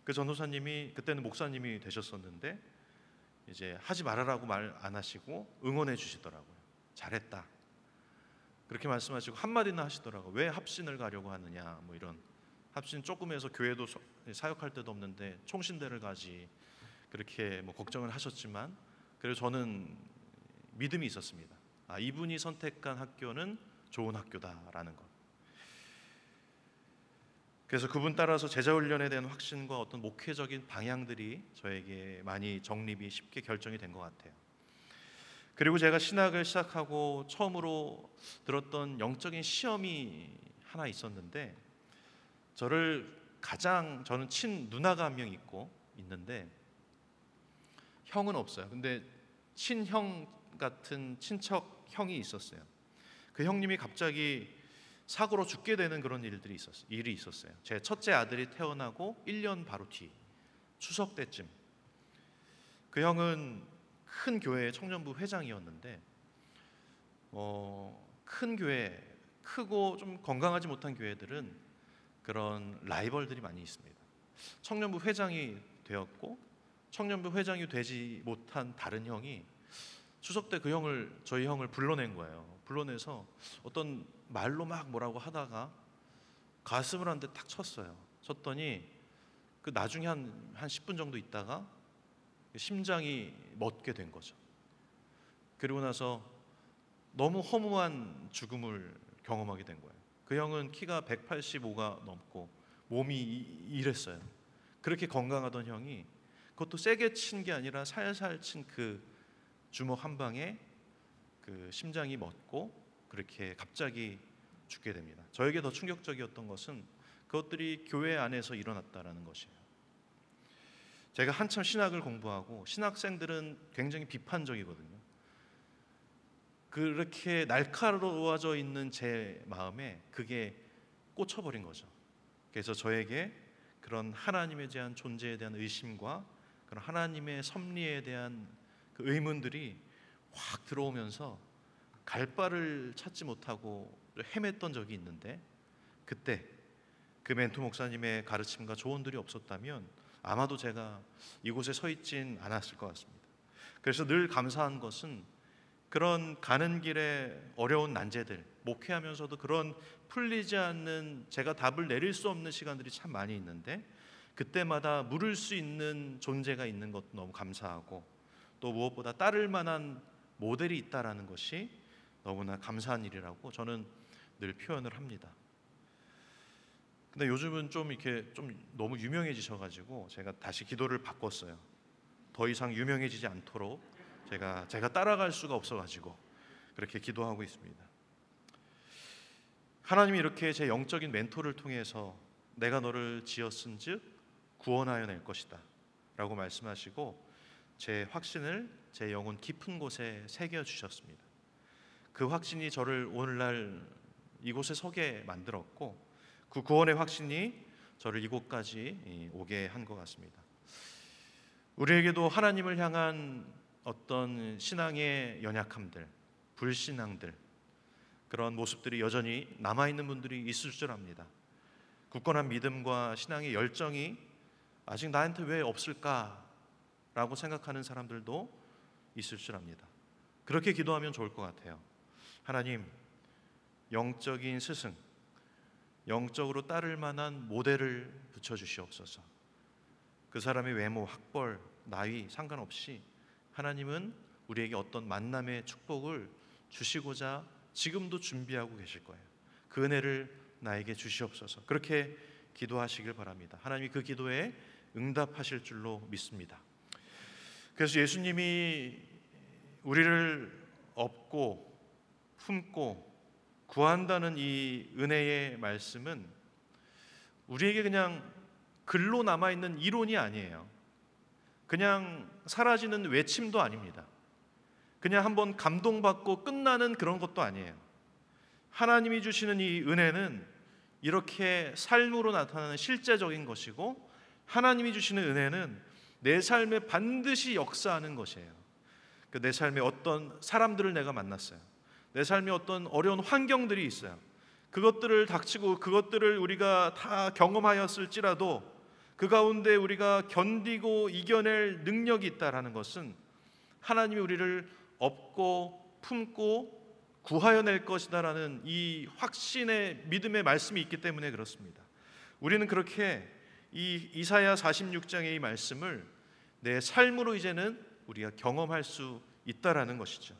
그 전도사님이 그때는 목사님이 되셨었는데 이제 하지 말아라고 말 안 하시고 응원해 주시더라고요. 잘했다. 그렇게 말씀하시고 한마디나 하시더라고요. 왜 합신을 가려고 하느냐 뭐 이런 합신 조금 해서 교회도 사역할 데도 없는데 총신대를 가지 그렇게 뭐 걱정을 하셨지만 그래서 저는 믿음이 있었습니다. 아, 이분이 선택한 학교는 좋은 학교다라는 것. 그래서 그분 따라서 제자훈련에 대한 확신과 어떤 목회적인 방향들이 저에게 많이 정립이 쉽게 결정이 된 것 같아요. 그리고 제가 신학을 시작하고 처음으로 들었던 영적인 시험이 하나 있었는데 저는 친 누나가 한 명 있는데 형은 없어요. 근데 친형 같은 친척 형이 있었어요. 그 형님이 갑자기 사고로 죽게 되는 그런 일이 있었어요. 제 첫째 아들이 태어나고 1년 바로 뒤 추석 때쯤 그 형은 큰 교회의 청년부 회장이었는데 큰 교회, 크고 좀 건강하지 못한 교회들은 그런 라이벌들이 많이 있습니다. 청년부 회장이 되었고 청년부 회장이 되지 못한 다른 형이 추석 때 저희 형을 불러낸 거예요. 불러내서 어떤 말로 막 뭐라고 하다가 가슴을 한 대 탁 쳤어요. 쳤더니 그 나중에 한 10분 정도 있다가 심장이 멎게 된 거죠. 그리고 나서 너무 허무한 죽음을 경험하게 된 거예요. 그 형은 키가 185가 넘고 몸이 이랬어요. 그렇게 건강하던 형이 그것도 세게 친 게 아니라 살살 친 그 주먹 한 방에 그 심장이 멎고 그렇게 갑자기 죽게 됩니다. 저에게 더 충격적이었던 것은 그것들이 교회 안에서 일어났다라는 것이에요. 제가 한참 신학을 공부하고 신학생들은 굉장히 비판적이거든요. 그렇게 날카로워져 있는 제 마음에 그게 꽂혀버린 거죠. 그래서 저에게 그런 하나님에 대한 존재에 대한 의심과 그런 하나님의 섭리에 대한 그 의문들이 확 들어오면서 갈 바를 찾지 못하고 헤맸던 적이 있는데, 그때 그 멘토 목사님의 가르침과 조언들이 없었다면 아마도 제가 이곳에 서 있진 않았을 것 같습니다. 그래서 늘 감사한 것은 그런 가는 길에 어려운 난제들, 목회하면서도 그런 풀리지 않는, 제가 답을 내릴 수 없는 시간들이 참 많이 있는데 그때마다 물을 수 있는 존재가 있는 것도 너무 감사하고, 또 무엇보다 따를 만한 모델이 있다라는 것이 너무나 감사한 일이라고 저는 늘 표현을 합니다. 근데 요즘은 좀 이렇게 좀 너무 유명해지셔가지고 제가 다시 기도를 바꿨어요. 더 이상 유명해지지 않도록 제가 따라갈 수가 없어가지고 그렇게 기도하고 있습니다. 하나님이 이렇게 제 영적인 멘토를 통해서 내가 너를 지었은즉 구원하여 낼 것이다 라고 말씀하시고 제 확신을 제 영혼 깊은 곳에 새겨주셨습니다. 그 확신이 저를 오늘날 이곳에 서게 만들었고, 그 구원의 확신이 저를 이곳까지 오게 한 것 같습니다. 우리에게도 하나님을 향한 어떤 신앙의 연약함들, 불신앙들, 그런 모습들이 여전히 남아있는 분들이 있을 줄 압니다. 굳건한 믿음과 신앙의 열정이 아직 나한테 왜 없을까라고 생각하는 사람들도 있을 줄 압니다. 그렇게 기도하면 좋을 것 같아요. 하나님, 영적인 스승, 영적으로 따를 만한 모델을 붙여주시옵소서. 그 사람의 외모, 학벌, 나이 상관없이 하나님은 우리에게 어떤 만남의 축복을 주시고자 지금도 준비하고 계실 거예요. 그 은혜를 나에게 주시옵소서. 그렇게 기도하시길 바랍니다. 하나님이 그 기도에 응답하실 줄로 믿습니다. 그래서 예수님이 우리를 업고 품고 구한다는 이 은혜의 말씀은 우리에게 그냥 글로 남아있는 이론이 아니에요. 그냥 사라지는 외침도 아닙니다. 그냥 한번 감동받고 끝나는 그런 것도 아니에요. 하나님이 주시는 이 은혜는 이렇게 삶으로 나타나는 실제적인 것이고, 하나님이 주시는 은혜는 내 삶에 반드시 역사하는 것이에요. 내 삶에 어떤 사람들을 내가 만났어요. 내 삶에 어떤 어려운 환경들이 있어요. 그것들을 닥치고 그것들을 우리가 다 경험하였을지라도 그 가운데 우리가 견디고 이겨낼 능력이 있다라는 것은 하나님이 우리를 업고 품고 구하여 낼 것이다라는 이 확신의 믿음의 말씀이 있기 때문에 그렇습니다. 우리는 그렇게 이 이사야 46장의 이 말씀을 내 삶으로 이제는 우리가 경험할 수 있다라는 것이죠.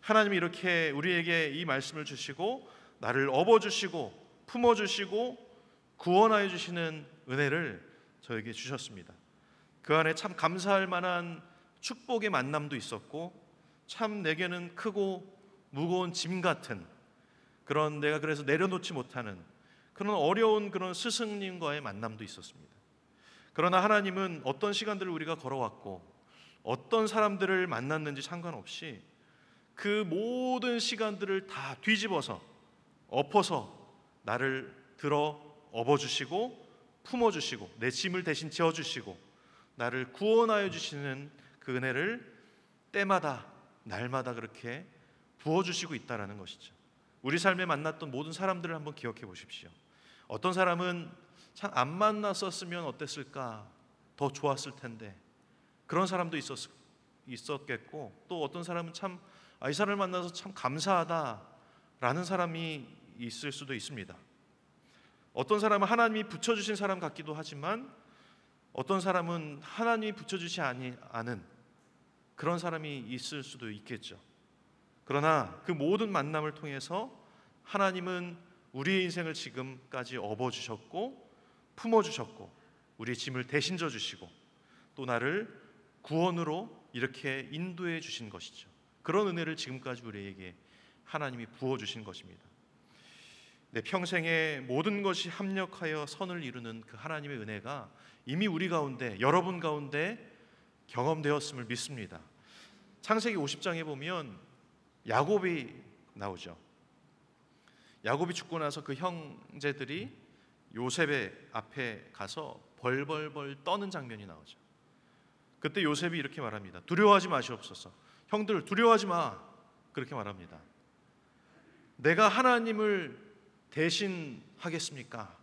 하나님이 이렇게 우리에게 이 말씀을 주시고 나를 업어주시고 품어주시고 구원하여 주시는 은혜를 저에게 주셨습니다. 그 안에 참 감사할 만한 축복의 만남도 있었고, 참 내게는 크고 무거운 짐 같은 그런, 내가 그래서 내려놓지 못하는 그런 어려운 그런 스승님과의 만남도 있었습니다. 그러나 하나님은 어떤 시간들을 우리가 걸어왔고 어떤 사람들을 만났는지 상관없이 그 모든 시간들을 다 뒤집어서 엎어서 나를 들어 업어주시고 품어주시고 내 짐을 대신 지어주시고 나를 구원하여 주시는 그 은혜를 때마다 날마다 그렇게 부어주시고 있다는 것이죠. 우리 삶에 만났던 모든 사람들을 한번 기억해 보십시오. 어떤 사람은 참 안 만났었으면 어땠을까, 더 좋았을 텐데, 그런 사람도 있었겠고, 또 어떤 사람은 참 이 사람을 만나서 참 감사하다라는 사람이 있을 수도 있습니다. 어떤 사람은 하나님이 붙여주신 사람 같기도 하지만 어떤 사람은 하나님이 붙여주지 않은 그런 사람이 있을 수도 있겠죠. 그러나 그 모든 만남을 통해서 하나님은 우리의 인생을 지금까지 업어주셨고 품어주셨고 우리의 짐을 대신 져주시고 또 나를 구원으로 이렇게 인도해 주신 것이죠. 그런 은혜를 지금까지 우리에게 하나님이 부어주신 것입니다. 내 평생에 모든 것이 합력하여 선을 이루는 그 하나님의 은혜가 이미 우리 가운데, 여러분 가운데 경험되었음을 믿습니다. 창세기 50장에 보면 야곱이 나오죠. 야곱이 죽고 나서 그 형제들이 요셉의 앞에 가서 벌벌벌 떠는 장면이 나오죠. 그때 요셉이 이렇게 말합니다. 두려워하지 마시옵소서. 형들 두려워하지 마. 그렇게 말합니다. 내가 하나님을 대신하겠습니까?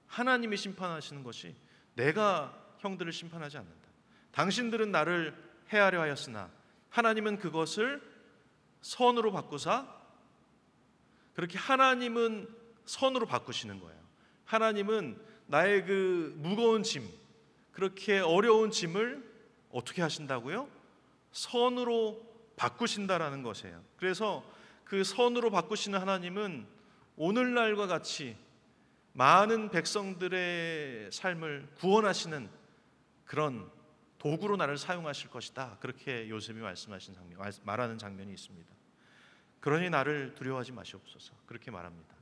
하나님이 심판하시는 것이 내가 형들을 심판하지 않는다. 당신들은 나를 해하려 하였으나 하나님은 그것을 선으로 바꾸사, 그렇게 하나님은 선으로 바꾸시는 거예요. 하나님은 나의 그 무거운 짐, 그렇게 어려운 짐을 어떻게 하신다고요? 선으로 바꾸신다라는 것이에요. 그래서 그 선으로 바꾸시는 하나님은 오늘날과 같이 많은 백성들의 삶을 구원하시는 그런 도구로 나를 사용하실 것이다. 그렇게 요셉이 말하는 장면이 있습니다. 그러니 나를 두려워하지 마시옵소서. 그렇게 말합니다.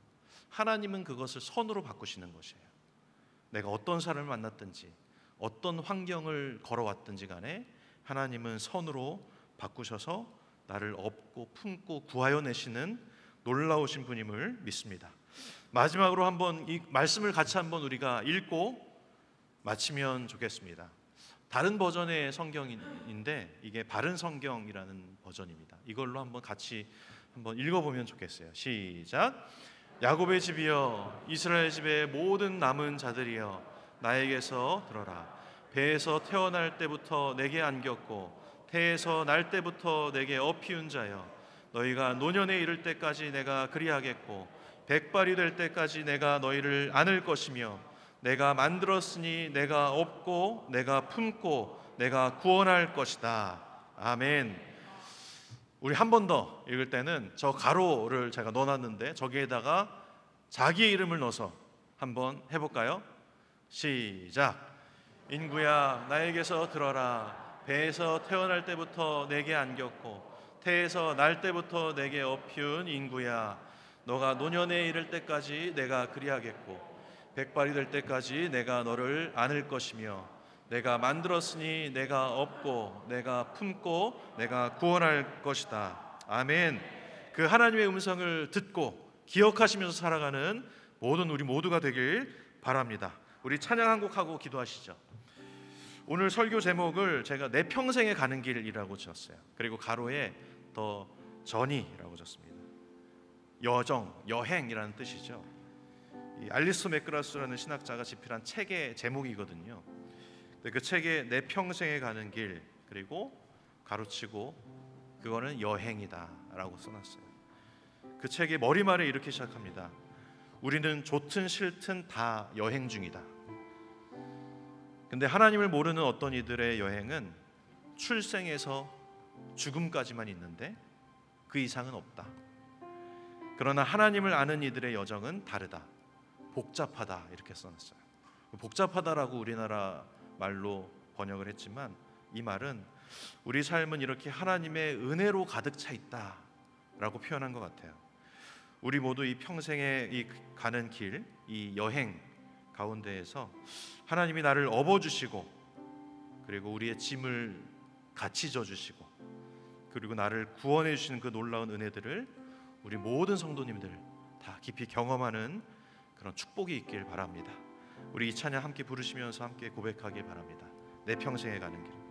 하나님은 그것을 선으로 바꾸시는 것이에요. 내가 어떤 사람을 만났든지 어떤 환경을 걸어왔든지 간에 하나님은 선으로 바꾸셔서 나를 업고 품고 구하여 내시는 놀라우신 분임을 믿습니다. 마지막으로 한번 이 말씀을 같이 한번 우리가 읽고 마치면 좋겠습니다. 다른 버전의 성경인데 이게 바른 성경이라는 버전입니다. 이걸로 한번 같이 한번 읽어보면 좋겠어요. 시작. 야곱의 집이여, 이스라엘 집의 모든 남은 자들이여, 나에게서 들어라. 배에서 태어날 때부터 내게 안겼고 태에서 날 때부터 내게 업히운 자여, 너희가 노년에 이를 때까지 내가 그리하겠고 백발이 될 때까지 내가 너희를 안을 것이며, 내가 만들었으니 내가 업고 내가 품고 내가 구원할 것이다. 아멘. 우리 한 번 더 읽을 때는 저 가로를 제가 넣어놨는데 저기에다가 자기의 이름을 넣어서 한번 해볼까요? 시작. 인구야, 나에게서 들어라. 배에서 태어날 때부터 내게 안겼고 태에서 날 때부터 내게 업히운 인구야, 너가 노년에 이를 때까지 내가 그리하겠고 백발이 될 때까지 내가 너를 안을 것이며, 내가 만들었으니 내가 업고 내가 품고 내가 구원할 것이다. 아멘. 그 하나님의 음성을 듣고 기억하시면서 살아가는 모든 우리 모두가 되길 바랍니다. 우리 찬양 한 곡 하고 기도하시죠. 오늘 설교 제목을 제가 내 평생에 가는 길이라고 지었어요. 그리고 가로에 더 전이라고 적습니다. 여정, 여행이라는 뜻이죠. 이 알리스 맥그라스라는 신학자가 집필한 책의 제목이거든요. 그 책에 내 평생에 가는 길, 그리고 가로치고 그거는 여행이다라고 써놨어요. 그 책의 머리말에 이렇게 시작합니다. 우리는 좋든 싫든 다 여행 중이다. 근데 하나님을 모르는 어떤 이들의 여행은 출생에서 죽음까지만 있는데 그 이상은 없다. 그러나 하나님을 아는 이들의 여정은 다르다. 복잡하다, 이렇게 써놨어요. 복잡하다라고 우리나라 말로 번역을 했지만 이 말은 우리 삶은 이렇게 하나님의 은혜로 가득 차 있다라고 표현한 것 같아요. 우리 모두 이 평생에 이 가는 길, 이 여행 가운데에서 하나님이 나를 업어주시고 그리고 우리의 짐을 같이 져주시고 그리고 나를 구원해 주시는 그 놀라운 은혜들을 우리 모든 성도님들 다 깊이 경험하는 그런 축복이 있길 바랍니다. 우리 이 찬양 함께 부르시면서 함께 고백하길 바랍니다. 내 평생에 가는 길.